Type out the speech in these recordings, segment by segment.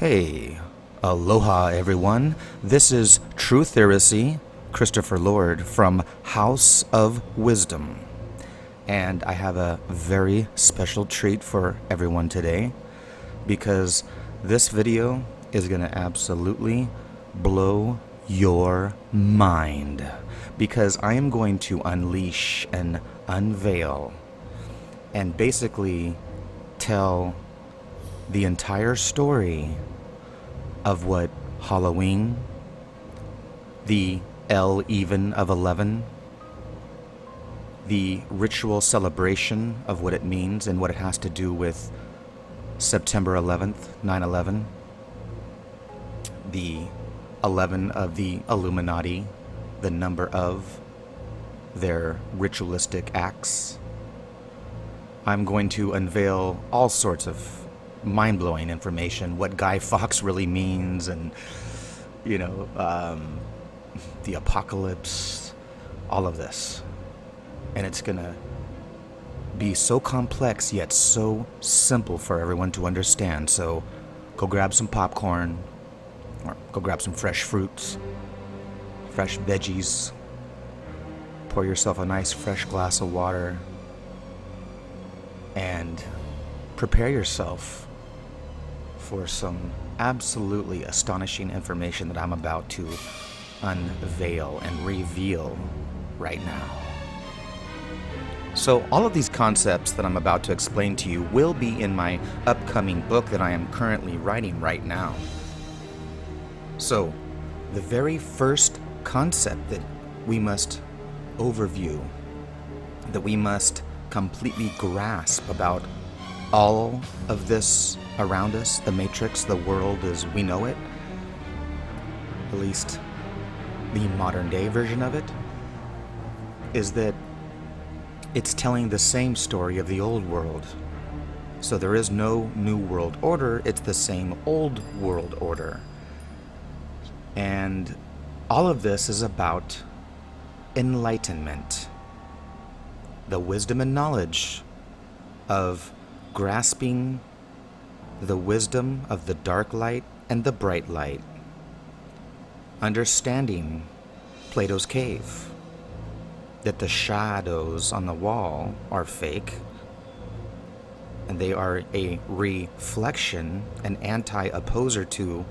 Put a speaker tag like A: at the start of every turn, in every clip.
A: Hey, aloha everyone. This is Truthiracy, Christopher Lord from House of Wisdom. And I have a very special treat for everyone today because this video is going to absolutely blow your mind because I am going to unleash and unveil and basically tell the entire story of what Halloween, the Even of 11, the ritual celebration of what it means and what it has to do with September 11th, 9/11, the 11 of the ELuminati, the number of their ritualistic acts. I'm going to unveil all sorts of mind-blowing information, what Guy Fawkes really means, and the apocalypse, all of this. And it's gonna be so complex yet so simple for everyone to understand. So go grab some popcorn, or go grab some fresh fruits, fresh veggies, pour yourself a nice fresh glass of water, and prepare yourself for some absolutely astonishing information that I'm about to unveil and reveal right now. So all of these concepts that I'm about to explain to you will be in my upcoming book that I am currently writing right now. So the very first concept that we must overview, that we must completely grasp about all of this around us, the matrix, the world as we know it, at least the modern day version of it, is that it's telling the same story of the old world. So there is no new world order, it's the same old world order. And all of this is about enlightenment, the wisdom and knowledge of grasping the wisdom of the dark light and the bright light, understanding Plato's cave, that the shadows on the wall are fake and they are a reflection, an anti-opposer to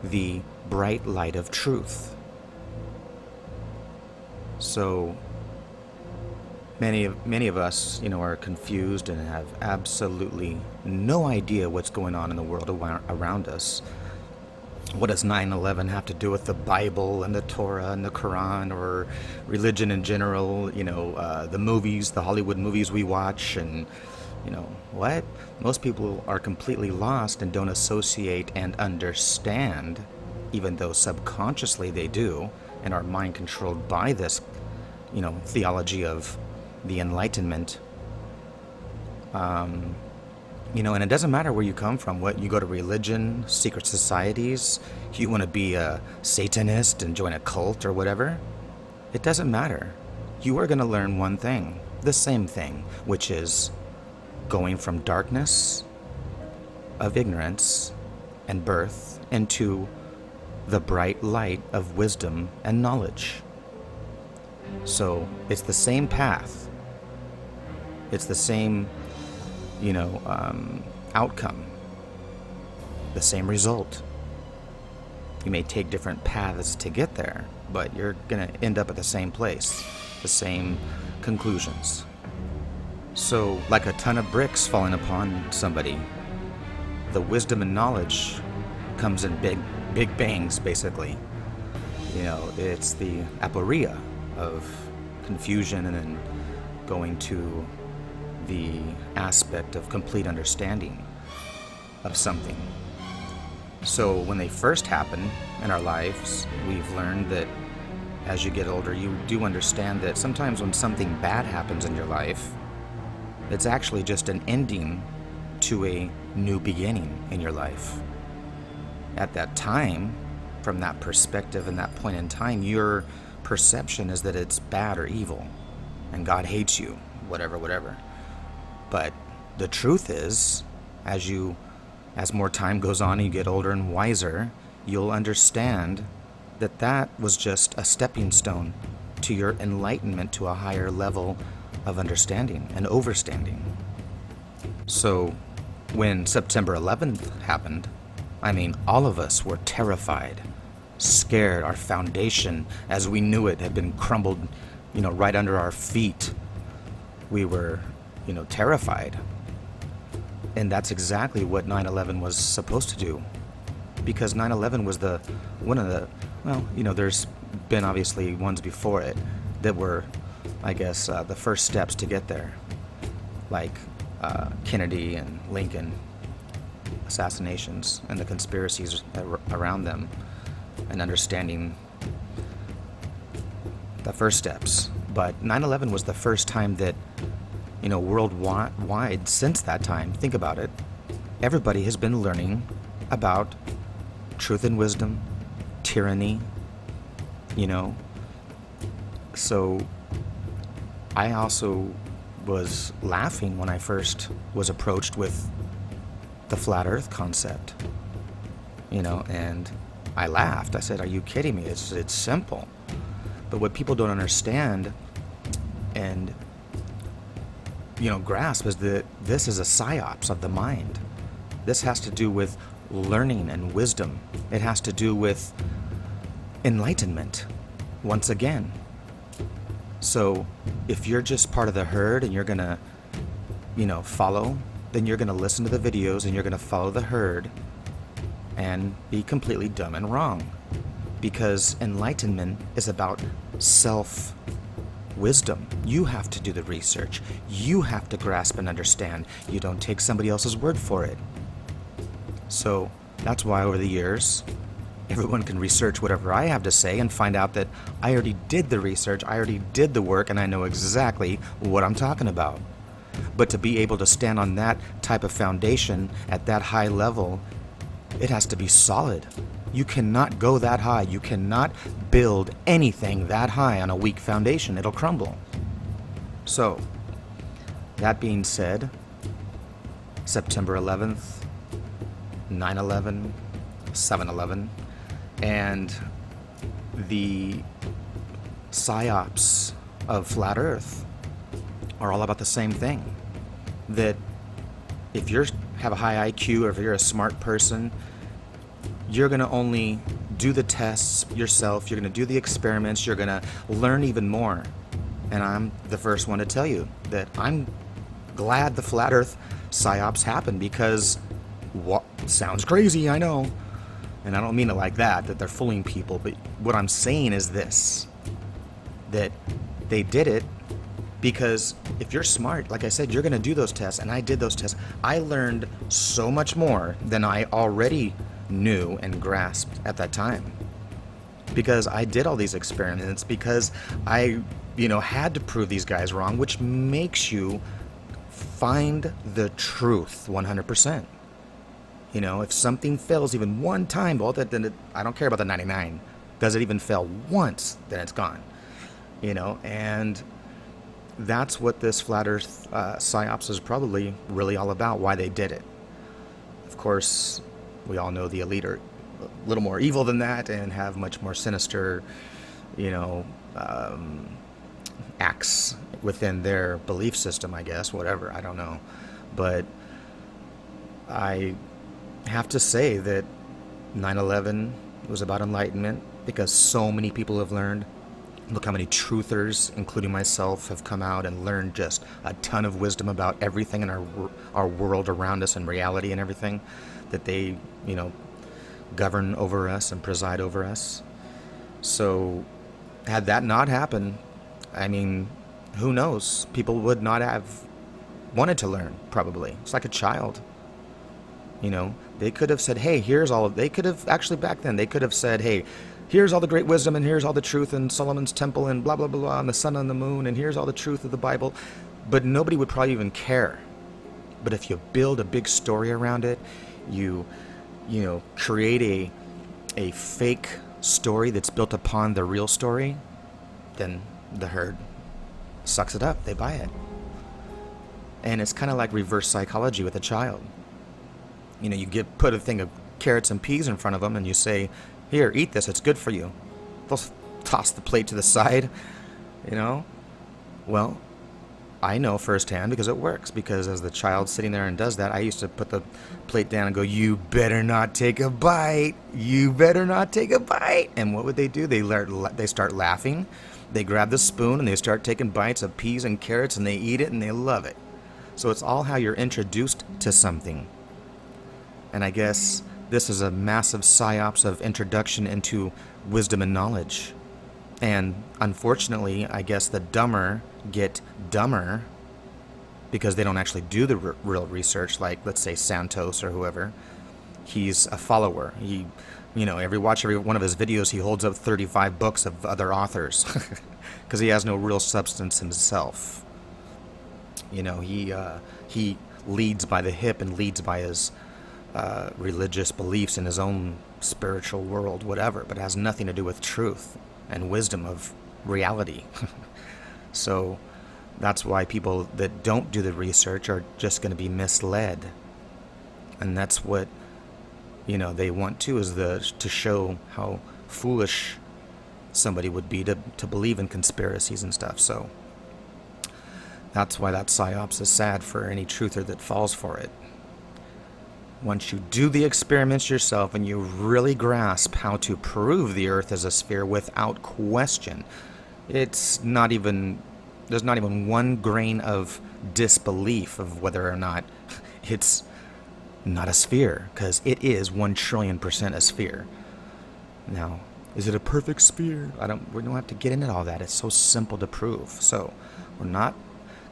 A: the bright light of truth. So many of us, are confused and have absolutely no idea what's going on in the world around us. What does 9/11 have to do with the Bible and the Torah and the Quran or religion in general? The movies, the Hollywood movies we watch, and what? Most people are completely lost and don't associate and understand, even though subconsciously they do, and are mind controlled by this, theology of the Enlightenment. And it doesn't matter where you come from, what you go to religion, secret societies, you want to be a Satanist and join a cult or whatever. It doesn't matter. You are going to learn one thing, the same thing, which is going from darkness of ignorance and birth into the bright light of wisdom and knowledge. So it's the same path. It's the same, outcome, the same result. You may take different paths to get there, but you're going to end up at the same place, the same conclusions. So, like a ton of bricks falling upon somebody, the wisdom and knowledge comes in big bangs, basically. It's the aporia of confusion and then going to the aspect of complete understanding of something. So when they first happen in our lives, we've learned that as you get older, you do understand that sometimes when something bad happens in your life, it's actually just an ending to a new beginning in your life. At that time, from that perspective and that point in time, your perception is that it's bad or evil and God hates you, whatever. But the truth is, as you as more time goes on and you get older and wiser, you'll understand that that was just a stepping stone to your enlightenment to a higher level of understanding and overstanding. So when September 11th happened, I mean, all of us were terrified, scared. Our foundation, as we knew it, had been crumbled, right under our feet. We were, terrified. And that's exactly what 9/11 was supposed to do. Because 9/11 was there's been obviously ones before it that were, I guess, the first steps to get there. Like Kennedy and Lincoln assassinations and the conspiracies around them, and understanding the first steps. But 9/11 was the first time that, worldwide since that time, think about it, everybody has been learning about truth and wisdom, tyranny, So I also was laughing when I first was approached with the flat earth concept, and I laughed. I said, are you kidding me? It's simple. But what people don't understand and, grasp is that this is a psyops of the mind. This has to do with learning and wisdom. It has to do with enlightenment, once again. So if you're just part of the herd and you're going to, follow, then you're going to listen to the videos and you're going to follow the herd and be completely dumb and wrong. Because enlightenment is about self-wisdom. You have to do the research. You have to grasp and understand. You don't take somebody else's word for it. So that's why over the years, everyone can research whatever I have to say and find out that I already did the research, I already did the work, and I know exactly what I'm talking about. But to be able to stand on that type of foundation at that high level, it has to be solid. You cannot go that high. You cannot build anything that high on a weak foundation. It'll crumble. So, that being said, September 11th, 9/11, 7/11, and the psyops of flat earth are all about the same thing. That if you have a high IQ or if you're a smart person, you're going to only do the tests yourself, you're going to do the experiments, you're going to learn even more. And I'm the first one to tell you that I'm glad the flat earth psyops happened, because what sounds crazy, I know. And I don't mean it like that they're fooling people, but what I'm saying is this, that they did it because if you're smart, like I said, you're going to do those tests, and I did those tests. I learned so much more than I already knew and grasped at that time, because I did all these experiments, because I, had to prove these guys wrong, which makes you find the truth 100%. If something fails even one time, well, then I don't care about the 99. Does it even fail once, then it's gone. And that's what this flat earth psyops is probably really all about, why they did it. Of course, we all know the elite are a little more evil than that and have much more sinister, acts within their belief system, I guess, whatever, I don't know. But I have to say that 9/11 was about enlightenment, because so many people have learned. Look how many truthers, including myself, have come out and learned just a ton of wisdom about everything in our world around us and reality and everything, that they, govern over us and preside over us. So had that not happened, I mean, who knows? People would not have wanted to learn, probably. It's like a child. They could have said, hey, they could have, actually back then, they could have said, hey, here's all the great wisdom, and here's all the truth in Solomon's temple, and blah, blah, blah, blah, and the sun and the moon, and here's all the truth of the Bible. But nobody would probably even care. But if you build a big story around it, you create a fake story that's built upon the real story, then the herd sucks it up. They buy it. And it's kind of like reverse psychology with a child. You put a thing of carrots and peas in front of them and you say, here, eat this, it's good for you. They'll toss the plate to the side, you know? Well, I know firsthand because it works. Because as the child sitting there and does that, I used to put the plate down and go, you better not take a bite. You better not take a bite. And what would they do? They start laughing. They grab the spoon and they start taking bites of peas and carrots and they eat it and they love it. So it's all how you're introduced to something. And I guess this is a massive psyops of introduction into wisdom and knowledge. And unfortunately, I guess the dumber get dumber because they don't actually do the real research. Like, let's say Santos or whoever, he's a follower. Every one of his videos, he holds up 35 books of other authors because he has no real substance himself. He leads by the hip and leads by his religious beliefs in his own spiritual world, whatever, but it has nothing to do with truth and wisdom of reality. So that's why people that don't do the research are just going to be misled. And that's what they want to, is to show how foolish somebody would be to believe in conspiracies and stuff. So that's why that psyops is sad for any truther that falls for it. Once you do the experiments yourself and you really grasp how to prove the Earth is a sphere without question, there's not even 1 grain of disbelief of whether or not it's not a sphere, because it is 1,000,000,000% a sphere. Now, is it a perfect sphere? We don't have to get into all that. It's so simple to prove. So we're not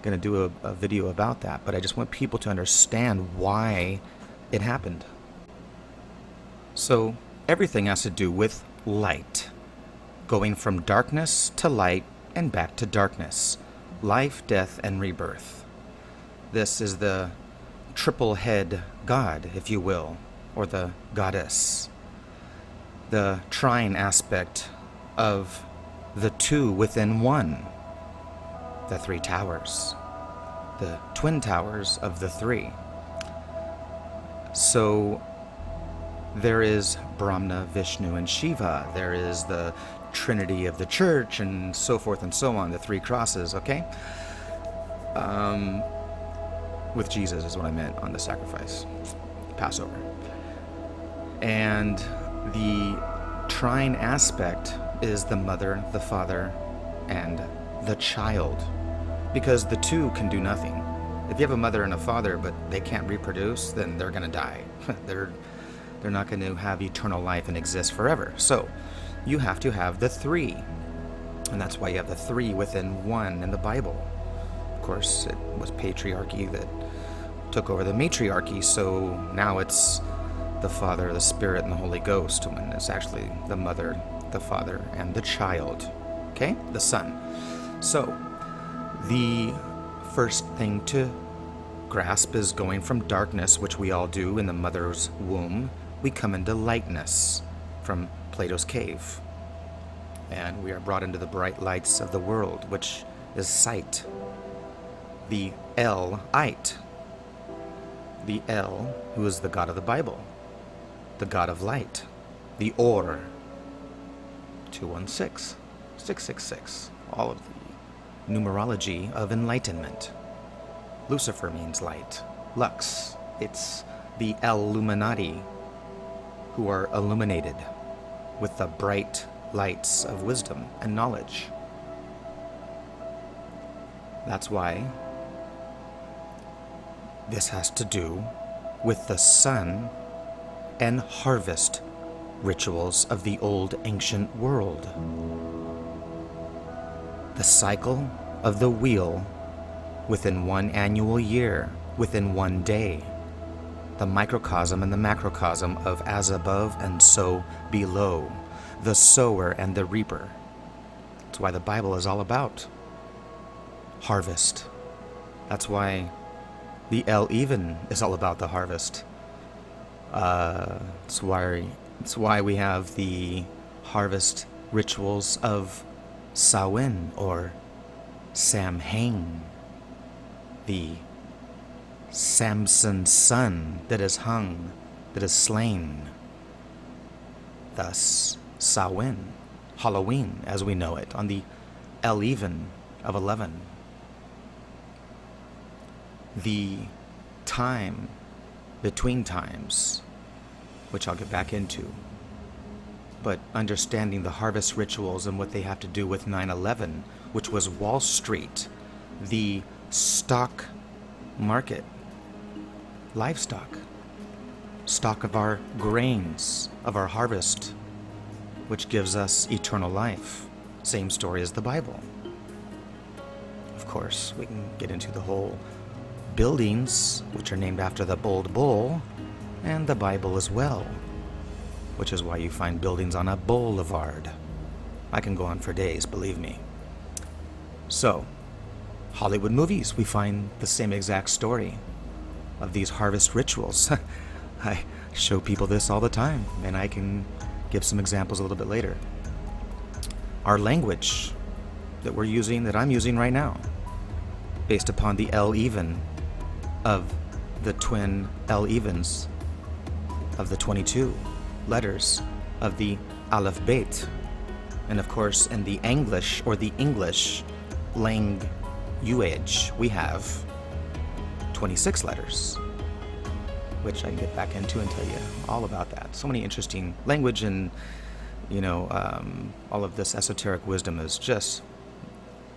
A: going to do a video about that, but I just want people to understand why it happened. So everything has to do with light, going from darkness to light and back to darkness, life, death, and rebirth. This is the triple head god, if you will, or the goddess, the trine aspect of the two within one, the 3 towers, the twin towers of the 3. So there is Brahma, Vishnu, and Shiva. There is the Trinity of the Church, and so forth and so on, the 3 crosses, okay? With Jesus is what I meant on the sacrifice, Passover. And the trine aspect is the mother, the father, and the child. Because the 2 can do nothing. If you have a mother and a father, but they can't reproduce, then they're going to die. They're not going to have eternal life and exist forever. So you have to have the 3. And that's why you have the 3 within 1 in the Bible. Of course, it was patriarchy that took over the matriarchy, so now it's the Father, the Spirit, and the Holy Ghost, when it's actually the mother, the father, and the child. Okay? The Son. So the first thing to grasp is going from darkness, which we all do in the mother's womb, we come into lightness from Plato's cave. And we are brought into the bright lights of the world, which is sight. The El-ite. The El, who is the God of the Bible. The God of light. The Or. 216. 666. All of the numerology of enlightenment. Lucifer means light. Lux. It's the ELuminati, who are illuminated with the bright lights of wisdom and knowledge. That's why this has to do with the sun and harvest rituals of the old ancient world. The cycle of the wheel within one annual year, within one day. The microcosm and the macrocosm of as above and so below. The sower and the reaper. That's why the Bible is all about harvest. That's why the El-even is all about the harvest. It's why we have the harvest rituals of Samhain or Samhain, the Samson's son that is hung, that is slain. Thus, Samhain, Halloween as we know it, on the Even of 11. The time between times, which I'll get back into, but understanding the harvest rituals and what they have to do with 9/11, which was Wall Street, the stock market, livestock, stock of our grains, of our harvest, which gives us eternal life. Same story as the Bible. Of course, we can get into the whole buildings, which are named after the bold bull, and the Bible as well, which is why you find buildings on a boulevard. I can go on for days, believe me. So, Hollywood movies, we find the same exact story of these harvest rituals. I show people this all the time, and I can give some examples a little bit later. Our language that we're using, that I'm using right now, based upon the Even of the twin Evens of the 22 letters of the Aleph Bet. And of course, in the English, or the English language, we have 26 letters, which I can get back into and tell you all about that. So many interesting language, and all of this esoteric wisdom is just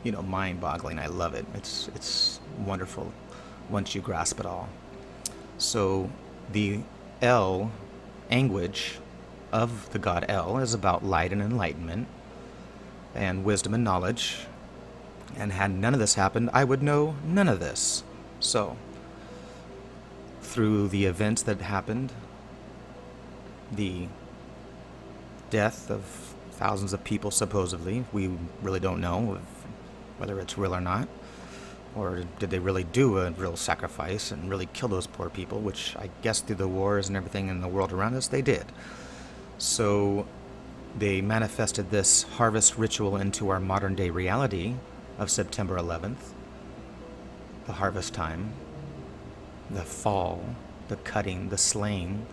A: mind-boggling. I love it. It's wonderful once you grasp it all. So the language of the god El is about light and enlightenment and wisdom and knowledge. And had none of this happened, I would know none of this. So through the events that happened, the death of thousands of people supposedly, we really don't know whether it's real or not, or did they really do a real sacrifice and really kill those poor people, which I guess through the wars and everything in the world around us, they did. So they manifested this harvest ritual into our modern day reality of September 11th, the harvest time, the fall, the cutting, the slaying.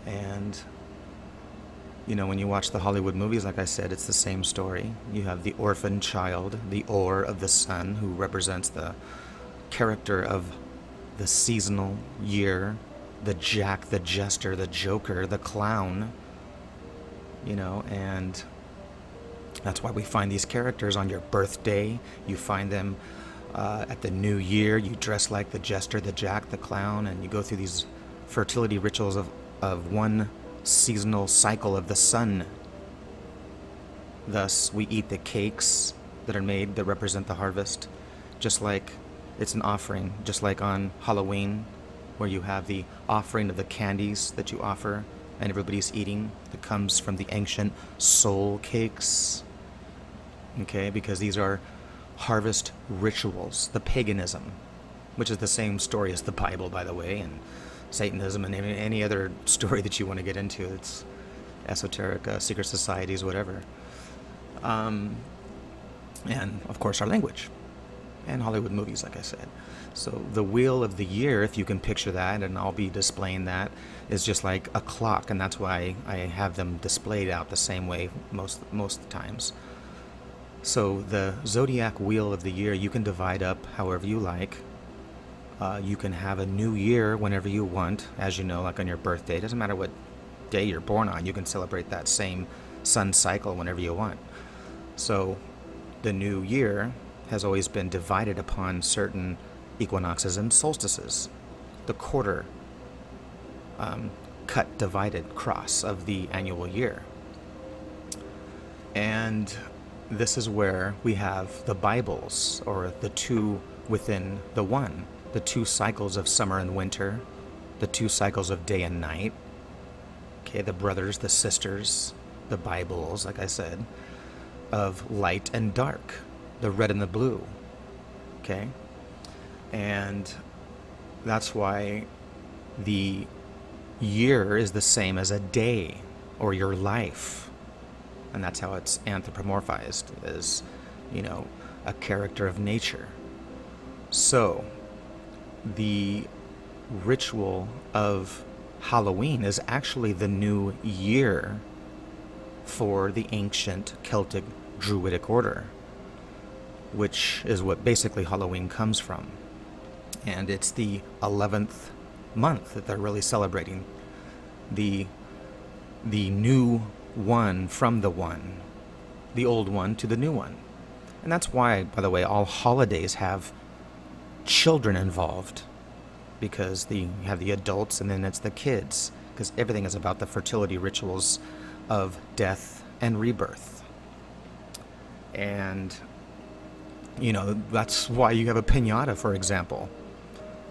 A: And when you watch the Hollywood movies, like I said, it's the same story. You have the orphan child, the Or of the sun, who represents the character of the seasonal year, the Jack, the jester, the joker, the clown, and that's why we find these characters on your birthday. You find them at the new year. You dress like the jester, the Jack, the clown, and you go through these fertility rituals of one seasonal cycle of the sun. Thus, we eat the cakes that are made that represent the harvest, just like it's an offering, just like on Halloween, where you have the offering of the candies that you offer and everybody's eating, that comes from the ancient soul cakes. Okay, because these are harvest rituals, the paganism, which is the same story as the Bible, by the way, and Satanism and any other story that you want to get into. It's esoteric, secret societies, whatever. And of course our language and Hollywood movies, like I said. So the wheel of the year, if you can picture that, and I'll be displaying that, is just like a clock, and that's why I have them displayed out the same way most times. So the zodiac wheel of the year, you can divide up however you like. You can have a new year whenever you want, as you know, like on your birthday. It doesn't matter what day you're born on, you can celebrate that same sun cycle whenever you want. So the new year has always been divided upon certain equinoxes and solstices. The quarter cut, divided cross of the annual year. And this is where we have the Bibles, or the two within the one. The two cycles of summer and winter, the two cycles of day and night. Okay, the brothers, the sisters, the Bibles, like I said, of light and dark, the red and the blue. Okay? And that's why the year is the same as a day, or your life. And that's how it's anthropomorphized, as, a character of nature. So the ritual of Halloween is actually the new year for the ancient Celtic Druidic order, which is what basically Halloween comes from. And it's the 11th month that they're really celebrating the new one from the one, the old one to the new one. And that's why, by the way, all holidays have children involved, because you have the adults and then it's the kids, because everything is about the fertility rituals of death and rebirth. And, that's why you have a piñata, for example,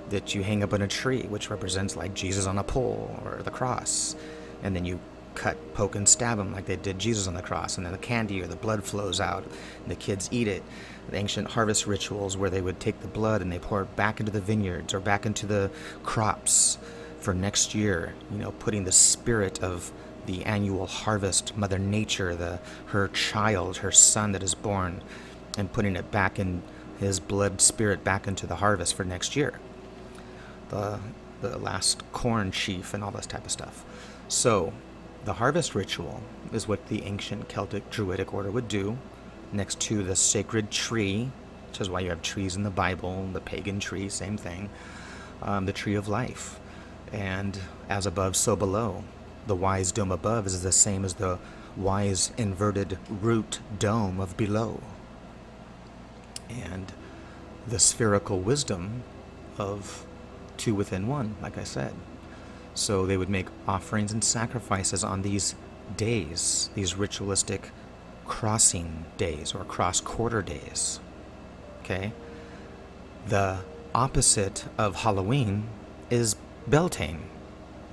A: that you hang up on a tree, which represents like Jesus on a pole or the cross. And then you cut, poke, and stab him like they did Jesus on the cross. And then the candy or the blood flows out and the kids eat it. The ancient harvest rituals where they would take the blood and they pour it back into the vineyards or back into the crops for next year, putting the spirit of the annual harvest, Mother Nature, her child, her son that is born, and putting it back in his blood spirit back into the harvest for next year. The last corn sheaf and all this type of stuff. So the harvest ritual is what the ancient Celtic Druidic order would do next to the sacred tree, which is why you have trees in the Bible, the pagan tree, same thing, the tree of life. And as above, so below. The wise dome above is the same as the wise inverted root dome of below. And the spherical wisdom of two within one, like I said. So they would make offerings and sacrifices on these days, these ritualistic crossing days or cross quarter days. Okay? The opposite of Halloween is Beltane,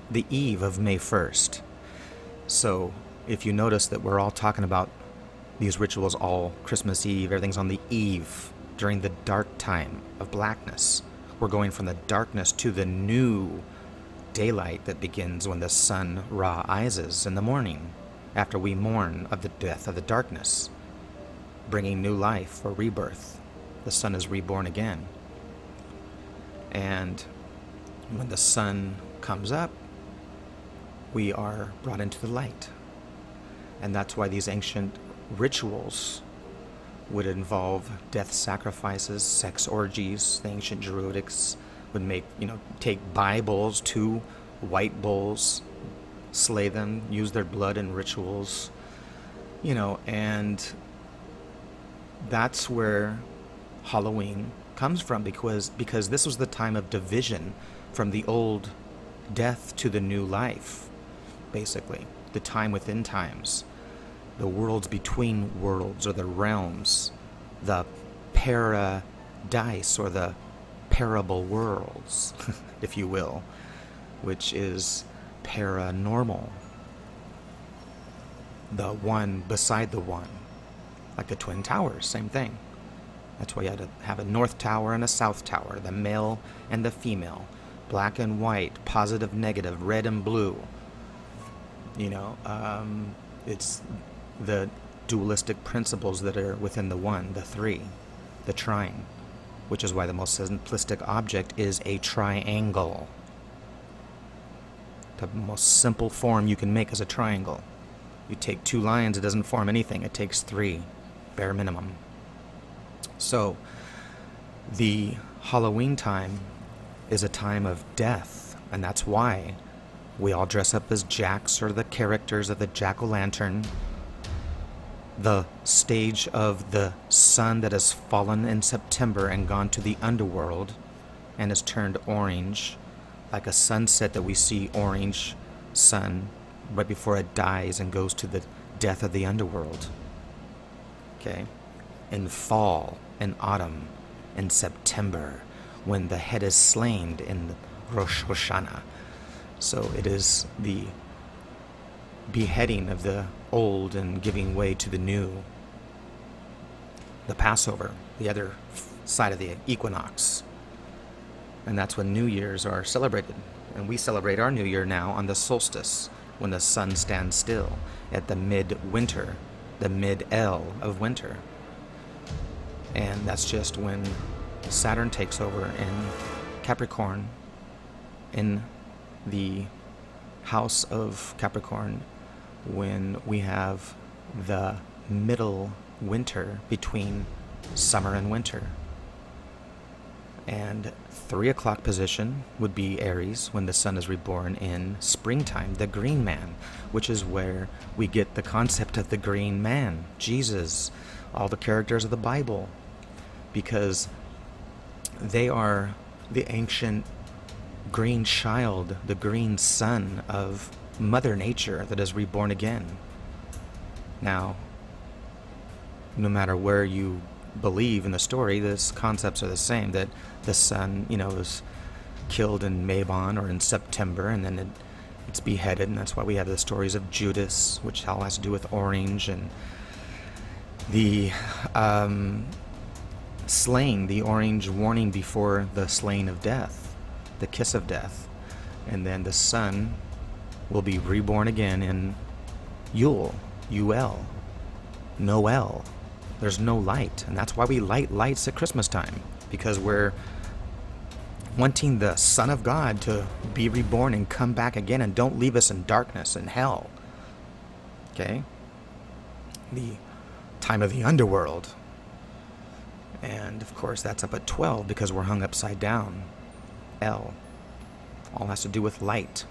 A: the eve of May 1st. So if you notice that we're all talking about these rituals all Christmas Eve, everything's on the eve during the dark time of blackness. We're going from the darkness to the new daylight that begins when the sun rises in the morning, after we mourn of the death of the darkness, bringing new life or rebirth. The sun is reborn again. And when the sun comes up, we are brought into the light. And that's why these ancient rituals would involve death sacrifices, sex orgies. The ancient Druidics would take Bibles, 2 white bulls, slay them, use their blood in rituals, and that's where Halloween comes from, because this was the time of division from the old death to the new life, basically, the time within times. The worlds between worlds, or the realms, the paradise, or the parable worlds, if you will, which is paranormal. The one beside the one, like the Twin Towers, same thing. That's why you had to have a north tower and a south tower, the male and the female, black and white, positive, negative, red and blue. It's the dualistic principles that are within the one, the three, the trine, which is why the most simplistic object is a triangle. The most simple form you can make is a triangle. You take 2 lines, it doesn't form anything. It takes 3, bare minimum. So, the Halloween time is a time of death, and that's why we all dress up as Jacks, or the characters of the jack-o'-lantern. The stage of the sun that has fallen in September and gone to the underworld and has turned orange, like a sunset that we see orange sun right before it dies and goes to the death of the underworld. Okay? In fall, in autumn, in September, when the head is slain in Rosh Hashanah. So it is the beheading of the old and giving way to the new. The Passover, the other side of the equinox. And that's when New Year's are celebrated. And we celebrate our New Year now on the solstice, when the sun stands still at the mid-winter, the mid-L of winter. And that's just when Saturn takes over and Capricorn, in the house of Capricorn, when we have the middle winter between summer and winter. And 3 o'clock position would be Aries, when the sun is reborn in springtime, the green man, which is where we get the concept of the green man, Jesus, all the characters of the Bible, because they are the ancient green child, the green son of Mother Nature that is reborn again. Now, no matter where you believe in the story, these concepts are the same, that the sun, was killed in Mabon or in September, and then it's beheaded, and that's why we have the stories of Judas, which all has to do with orange, and the slaying, the orange warning before the slaying of death, the kiss of death. And then the sun will be reborn again in Yule, U-L, Noel. There's no light, and that's why we light lights at Christmas time, because we're wanting the Son of God to be reborn and come back again, and don't leave us in darkness and hell. Okay? The time of the underworld. And of course that's up at 12 because we're hung upside down. L. All has to do with light.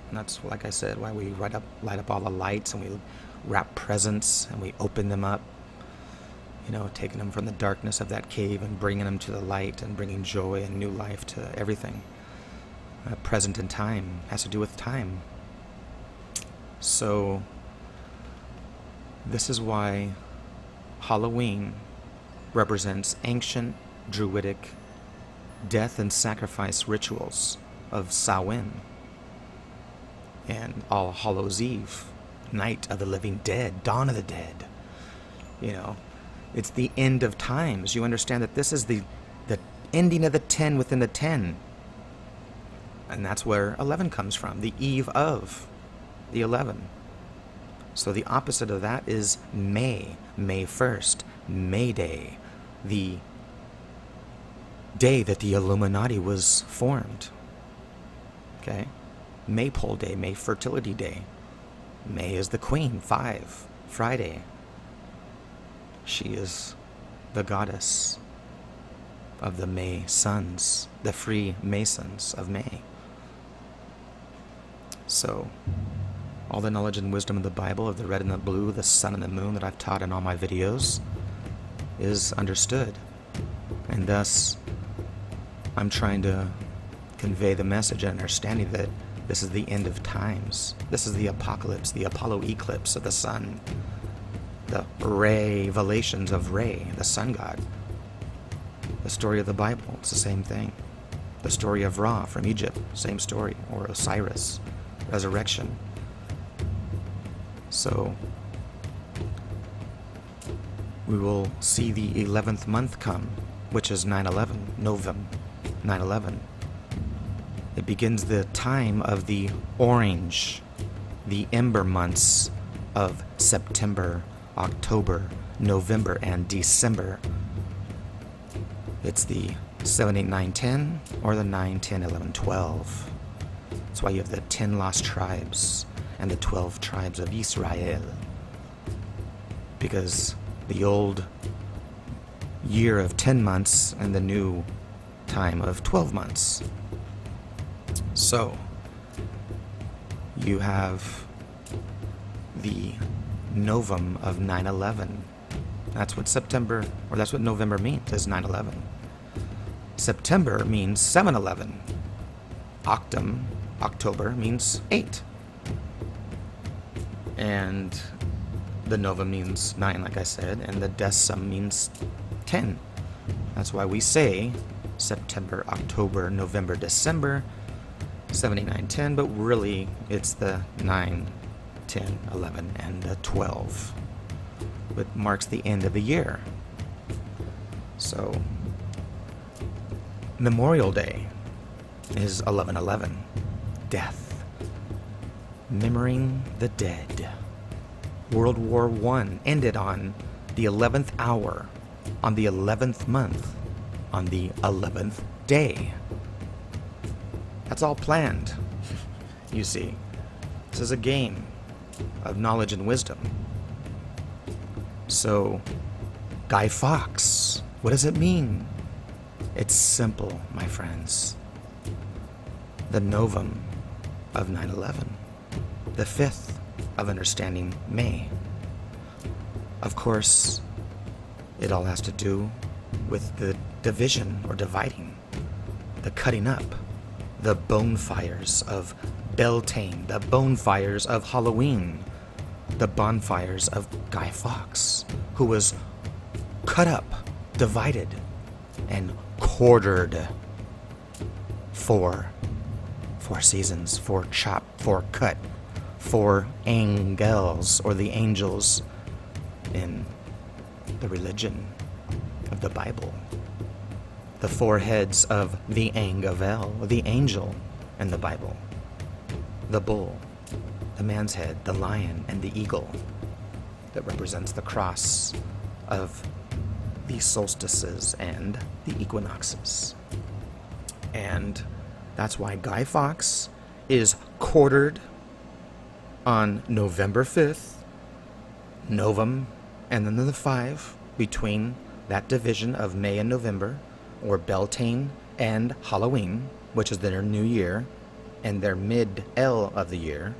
A: And that's, like I said, why we light up all the lights, and we wrap presents and we open them up. Taking them from the darkness of that cave and bringing them to the light, and bringing joy and new life to everything. Present in time has to do with time. So this is why Halloween represents ancient Druidic death and sacrifice rituals of Samhain, and All Hallows Eve, Night of the Living Dead, Dawn of the Dead. It's the end of times. You understand that this is the ending of the 10 within the 10. And that's where 11 comes from, the eve of the 11. So the opposite of that is May 1st, May Day, the day that the ELuminati was formed. Okay? Maypole Day, May Fertility Day. May is the Queen, 5, Friday. She is the goddess of the May sons, the free Masons of May. So, all the knowledge and wisdom of the Bible, of the red and the blue, the sun and the moon that I've taught in all my videos, is understood. And thus, I'm trying to convey the message and understanding that this is the end of times. This is the apocalypse, the Apollo eclipse of the sun. The revelations of Re, the sun god. The story of the Bible, it's the same thing. The story of Ra from Egypt, same story. Or Osiris, resurrection. So, we will see the 11th month come, which is 9/11, Novem, 9/11. It begins the time of the orange, the ember months of September, October, November, and December. It's the 7, 8, 9, 10, or the 9, 10, 11, 12. That's why you have the 10 lost tribes and the 12 tribes of Israel. Because the old year of 10 months and the new time of 12 months. So, you have the novum of 9/11. That's what September, or that's what November means, is 9/11. September means 7/11. Octum, October, means 8. And the novum means 9, like I said, and the decim means 10. That's why we say September, October, November, December, 7, 8, 9, 10, but really it's the 9, 10, 11, and the 12. It marks the end of the year. So, Memorial Day is 11/11, death, remembering the dead. World War I ended on the 11th hour, on the 11th month, on the 11th day. That's all planned, you see. This is a game of knowledge and wisdom. So, Guy Fawkes, what does it mean? It's simple, my friends. The novum of 9/11. The 5th of understanding May. Of course, it all has to do with the division or dividing, the cutting up, the bonfires of Beltane, the bonfires of Halloween, the bonfires of Guy Fawkes, who was cut up, divided, and quartered. Four seasons, 4 chop, 4 cut, 4 angels, or the angels in the religion of the Bible. The 4 heads of the Angavel, the angel in the Bible. The bull, the man's head, the lion, and the eagle that represents the cross of the solstices and the equinoxes. And that's why Guy Fawkes is quartered on November 5th, Novum, and then the 5 between that division of May and November, or Beltane and Halloween, which is their new year, and their mid-L of the year.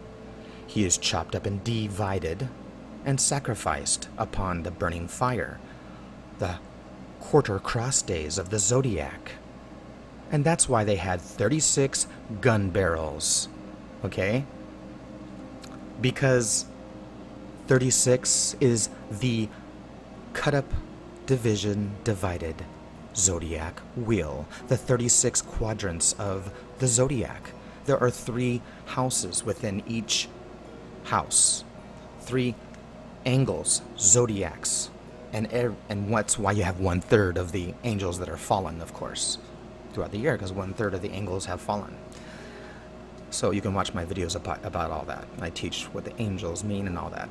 A: He is chopped up and divided and sacrificed upon the burning fire, the quarter cross days of the zodiac. And that's why they had 36 gun barrels, okay? Because 36 is the cut up, division, divided zodiac wheel, the 36 quadrants of the zodiac. There are 3 houses within each house, 3 angles, zodiacs, and that's why you have 1/3 of the angels that are fallen, of course, throughout the year, because 1/3 of the angels have fallen. So you can watch my videos about all that. I teach what the angels mean and all that.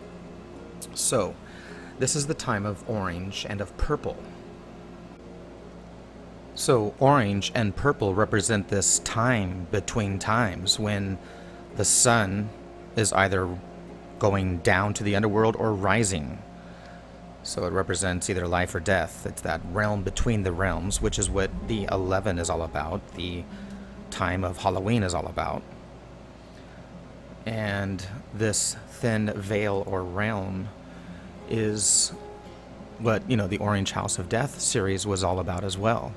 A: So this is the time of orange and of purple. So orange and purple represent this time between times when the sun is either going down to the underworld or rising. So it represents either life or death. It's that realm between the realms, which is what the 11 is all about, the time of Halloween is all about. And this thin veil or realm is what, the Orange House of Death series was all about as well.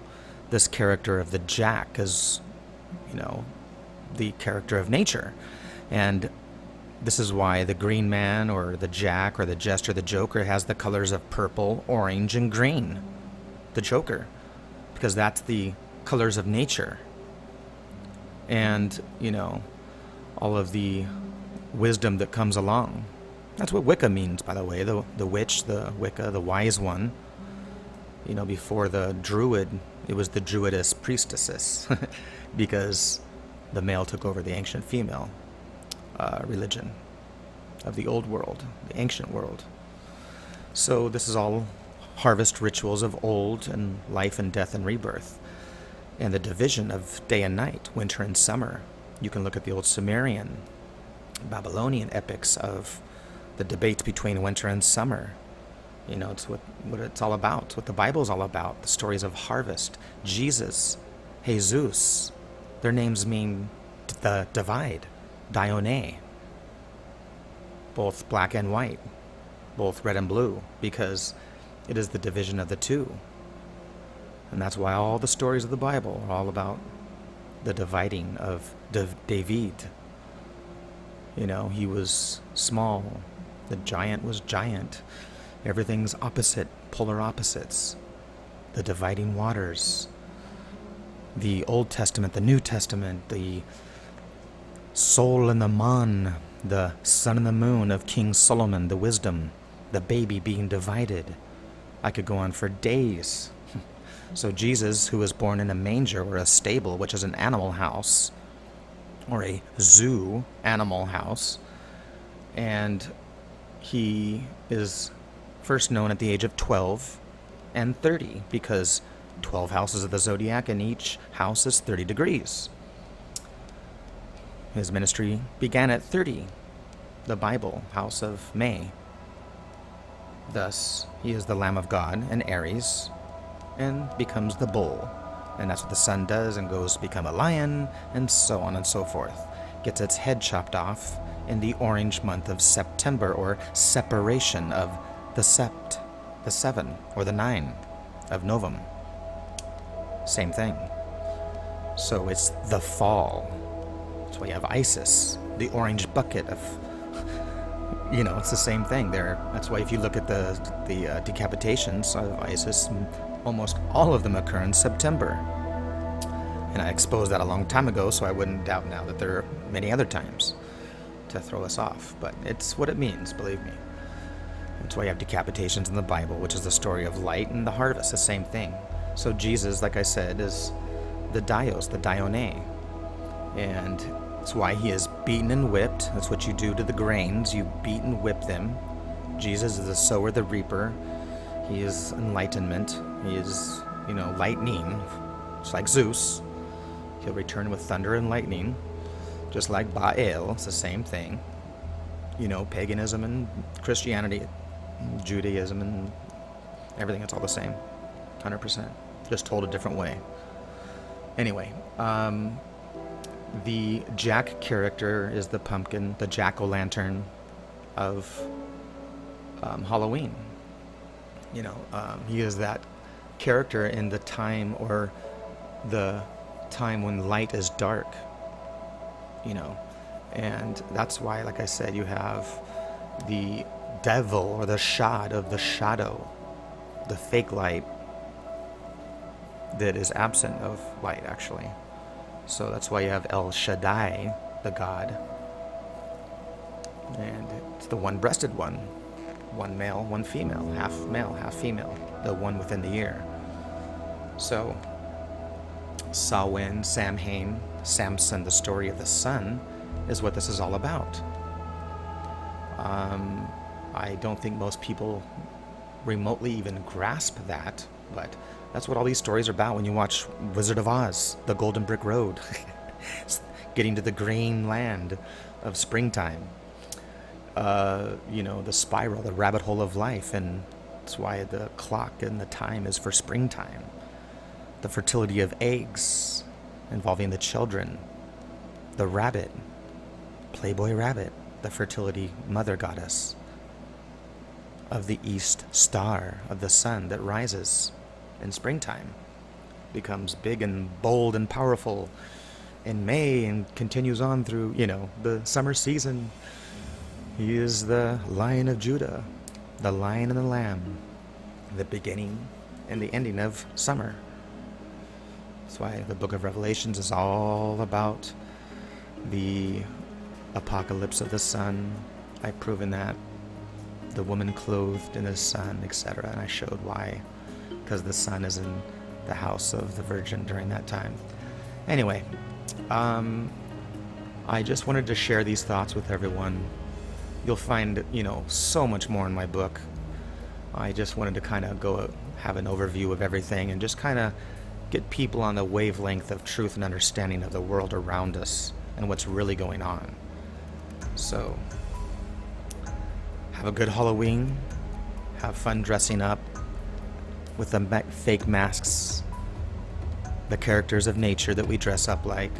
A: This character of the Jack is, the character of nature. And this is why the Green Man or the Jack or the Jester, the Joker, has the colors of purple, orange, and green. The Joker. Because that's the colors of nature. And, all of the wisdom that comes along. That's what Wicca means, by the way. The witch, the Wicca, the wise one. Before the Druid, it was the Druidess priestesses. Because the male took over the ancient female religion of the old world, the ancient world. So this is all harvest rituals of old and life and death and rebirth. And the division of day and night, winter and summer. You can look at the old Sumerian, Babylonian epics of the debate between winter and summer. It's what it's all about. It's what the Bible's all about. The stories of harvest. Jesus, Jesus, their names mean the divide, Dione. Both black and white, both red and blue, because it is the division of the two. And that's why all the stories of the Bible are all about the dividing of David. He was small. The giant was giant. Everything's opposite, polar opposites. The dividing waters. The Old Testament, the New Testament, the Sol and the Mon, the sun and the moon of King Solomon, the wisdom, the baby being divided. I could go on for days. So Jesus, who was born in a manger or a stable, which is an animal house, or a zoo animal house, and he is first known at the age of 12 and 30, because 12 houses of the zodiac, and each house is 30 degrees. His ministry began at 30, the Bible, house of May. Thus, he is the Lamb of God in Aries and becomes the bull. And that's what the sun does, and goes to become a lion, and so on and so forth. Gets its head chopped off in the orange month of September, or separation of the sept, the 7, or the 9 of Novum. Same thing. So it's the fall. That's why you have Isis, the orange bucket of, it's the same thing there. That's why if you look at the decapitations of Isis, almost all of them occur in September. And I exposed that a long time ago, so I wouldn't doubt now that there are many other times to throw us off. But it's what it means, believe me. That's why you have decapitations in the Bible, which is the story of light and the harvest, the same thing. So Jesus, like I said, is the Dios, the Dione. And that's why he is beaten and whipped. That's what you do to the grains. You beat and whip them. Jesus is the sower, the reaper. He is enlightenment. He is, lightning. It's like Zeus. He'll return with thunder and lightning. Just like Baal. It's the same thing. Paganism and Christianity, Judaism and everything. It's all the same. 100%. Just told a different way. Anyway, the Jack character is the pumpkin, the jack-o'-lantern of Halloween. He is that character in the time, or the time when light is dark. And that's why, like I said, you have the devil, or the shad of the shadow, the fake light that is absent of light, actually. So that's why you have El Shaddai, the god, and it's the one-breasted one, one male, one female, half female, the one within the ear. So Samhain, Samson, the story of the sun, is what this is all about. I don't think most people remotely even grasp that, but that's what all these stories are about when you watch Wizard of Oz, the Golden Brick Road, getting to the green land of springtime. The spiral, the rabbit hole of life, and that's why the clock and the time is for springtime. The fertility of eggs involving the children. The rabbit, Playboy Rabbit, the fertility mother goddess of the east star of the sun that rises in springtime, becomes big and bold and powerful in May and continues on through, the summer season. He is the Lion of Judah, the Lion and the Lamb, the beginning and the ending of summer. That's why the book of Revelations is all about the apocalypse of the sun. I've proven that. The woman clothed in the sun, etc. And I showed why. Because the sun is in the house of the Virgin during that time. Anyway, I just wanted to share these thoughts with everyone. You'll find, so much more in my book. I just wanted to kind of go have an overview of everything and just kind of get people on the wavelength of truth and understanding of the world around us and what's really going on. So, have a good Halloween. Have fun dressing up with the fake masks, the characters of nature that we dress up like.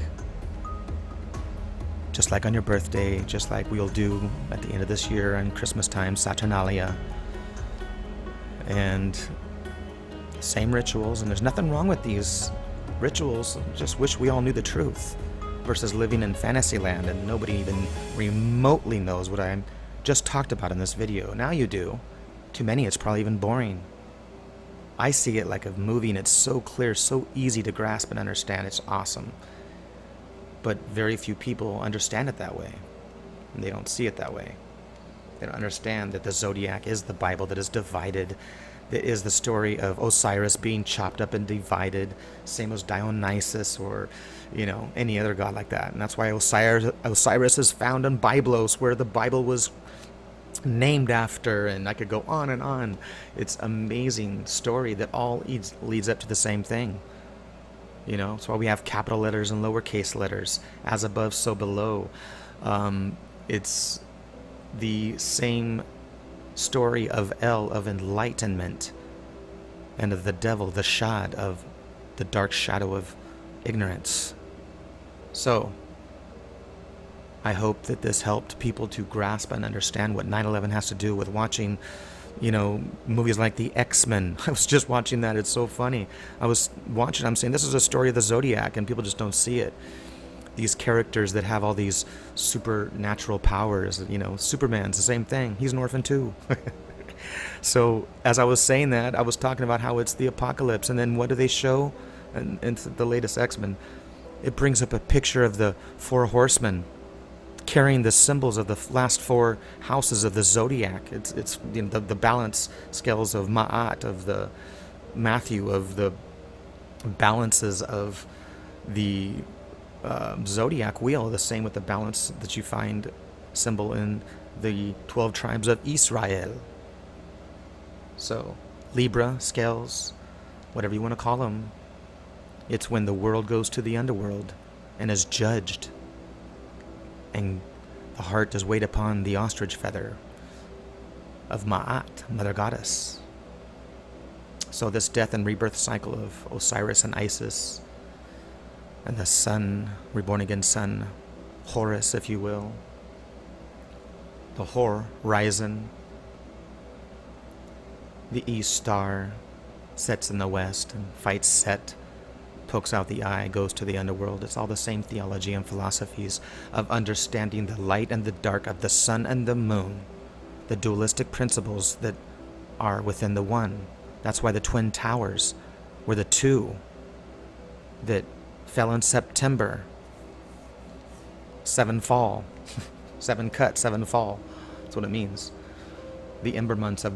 A: Just like on your birthday, just like we'll do at the end of this year on Christmas time, Saturnalia. And same rituals, and there's nothing wrong with these rituals. Just wish we all knew the truth versus living in fantasy land and nobody even remotely knows what I just talked about in this video. Now you do. To many, it's probably even boring. I see it like a movie, and it's so clear, so easy to grasp and understand. It's awesome. But very few people understand it that way. And they don't see it that way. They don't understand that the zodiac is the Bible that is divided. That is the story of Osiris being chopped up and divided. Same as Dionysus or, any other god like that. And that's why Osiris is found in Byblos, where the Bible was named after, and I could go on and on. It's amazing story that all leads up to the same thing. That's why we have capital letters and lowercase letters, as above, so below. It's the same story of El, of enlightenment, and of the devil, the Shad, of the dark shadow of ignorance. So, I hope that this helped people to grasp and understand what 9/11 has to do with watching, movies like the X-Men. I was just watching that. It's so funny. I was watching, I'm saying, this is a story of the Zodiac, and people just don't see it. These characters that have all these supernatural powers, Superman's the same thing. He's an orphan too. So, as I was saying that, I was talking about how it's the apocalypse, and then what do they show in the latest X-Men? It brings up a picture of the four horsemen carrying the symbols of the last four houses of the zodiac. It's the balance scales of Ma'at, of the Matthew, of the balances of the zodiac wheel. The same with the balance that you find symbol in the 12 tribes of Israel. So Libra scales, whatever you want to call them. It's when the world goes to the underworld and is judged, and the heart is weighed upon the ostrich feather of Ma'at, Mother Goddess. So this death and rebirth cycle of Osiris and Isis, and the sun, reborn again sun, Horus, if you will, the horizon, the east star sets in the west and fights Set, pokes out the eye, goes to the underworld. It's all the same theology and philosophies of understanding the light and the dark, of the sun and the moon, the dualistic principles that are within the one. That's why the Twin Towers were the two that fell in September. 7 fall. 7 cut, 7 fall. That's what it means. The ember months of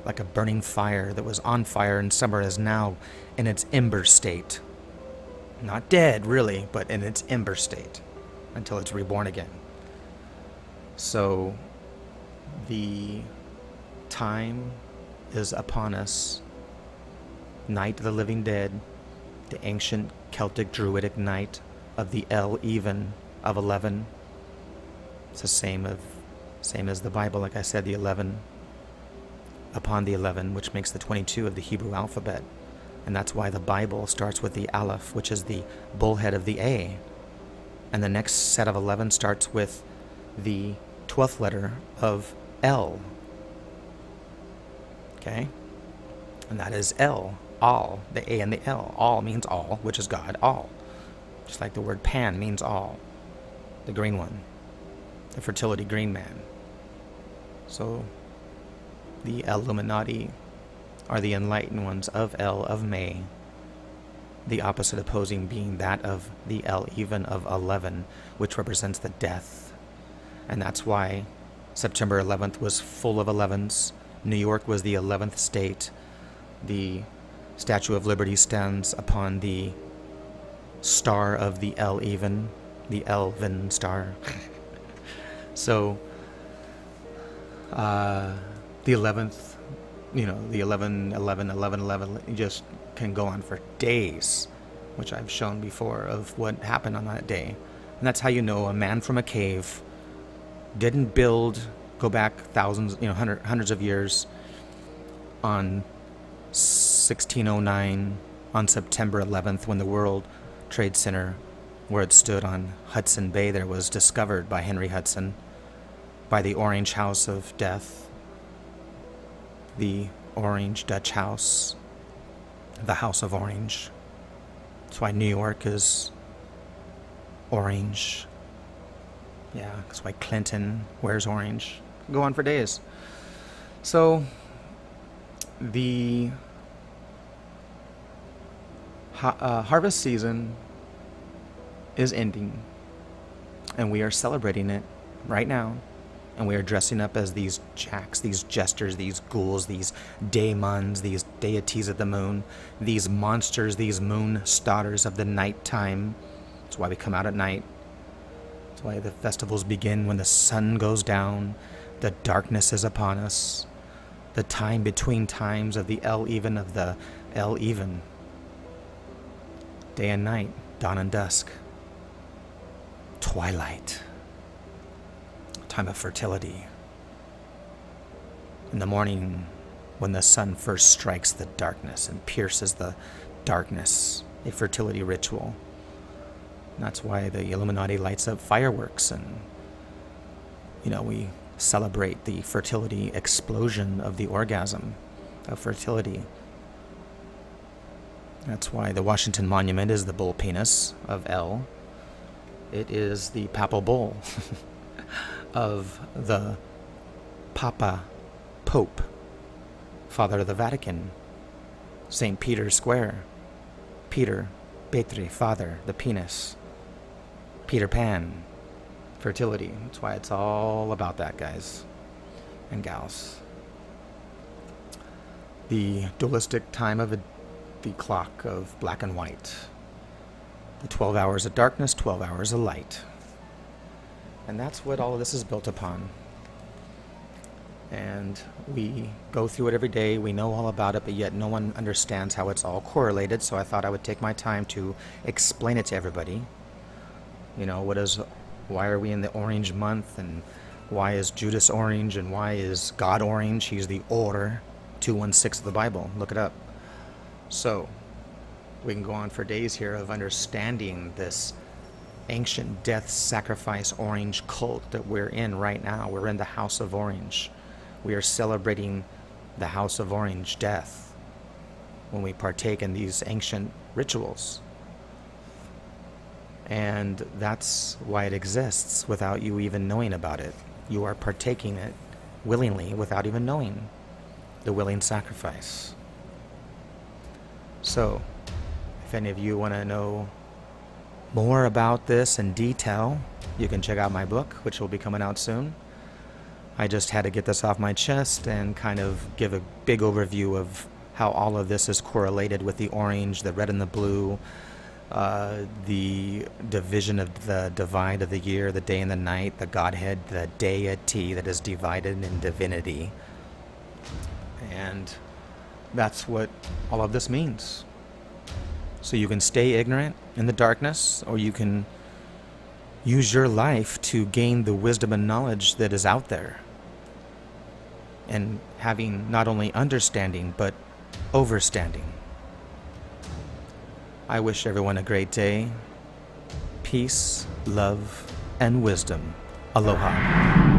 A: like a burning fire that was on fire in summer is now in its ember state. Not dead, really, but in its ember state until it's reborn again. So the time is upon us. Night of the living dead, the ancient Celtic druidic night of the even of 11. It's the same as the Bible, like I said, the 11 upon the 11, which makes the 22 of the Hebrew alphabet. And that's why the Bible starts with the Aleph, which is the bullhead of the A. And the next set of 11 starts with the 12th letter of L. Okay? And that is L, all, the A and the L. All means all, which is God, all. Just like the word Pan means all, the green one, the fertility green man. So the ELuminati are the enlightened ones of El, of May, the opposite opposing being that of the even of 11, which represents the death. And that's why September 11th was full of 11s. New York was the 11th state. The Statue of Liberty stands upon the star of the even, the Elven star. So, the 11th, the 11, 11, 11, 11, you just can go on for days, which I've shown before of what happened on that day. And that's how you know a man from a cave didn't go back thousands, hundreds of years on 1609, on September 11th, when the World Trade Center, where it stood on Hudson Bay, there was discovered by Henry Hudson, by the Orange House of Death, the Orange Dutch House, the House of Orange. That's why New York is orange. Yeah, that's why Clinton wears orange. Go on for days. So, the harvest season is ending, and we are celebrating it right now. And we are dressing up as these jacks, these jesters, these ghouls, these daemons, these deities of the moon, these monsters, these moon starters of the nighttime. That's why we come out at night. That's why the festivals begin when the sun goes down. The darkness is upon us. The time between times of the El-even of the El-even. Day and night, dawn and dusk. Twilight. Time of fertility. In the morning, when the sun first strikes the darkness and pierces the darkness, a fertility ritual. And that's why the Illuminati lights up fireworks, and we celebrate the fertility explosion of the orgasm of fertility. That's why the Washington Monument is the bull penis of El. It is the papal bull of the Papa Pope, Father of the Vatican, St. Peter's Square, Peter, Petri, Father, the penis, Peter Pan, fertility. That's why it's all about that, guys and gals. The dualistic time of the clock of black and white. The 12 hours of darkness, 12 hours of light. And that's what all of this is built upon. And we go through it every day. We know all about it, but yet no one understands how it's all correlated. So I thought I would take my time to explain it to everybody. Why are we in the orange month, and why is Judas orange, and why is God orange? He's the Or, 216 of the Bible. Look it up. So we can go on for days here of understanding this ancient death sacrifice orange cult that we're in right now. We're in the House of Orange. We are celebrating the House of Orange death when we partake in these ancient rituals. And that's why it exists without you even knowing about it. You are partaking it willingly without even knowing the willing sacrifice. So, if any of you want to know more about this in detail, you can check out my book, which will be coming out soon. I just had to get this off my chest and kind of give a big overview of how all of this is correlated with the orange, the red and the blue, the division of the divide of the year, the day and the night, the Godhead, the deity that is divided in divinity. And that's what all of this means. So you can stay ignorant in the darkness, or you can use your life to gain the wisdom and knowledge that is out there. And having not only understanding, but overstanding. I wish everyone a great day. Peace, love, and wisdom. Aloha.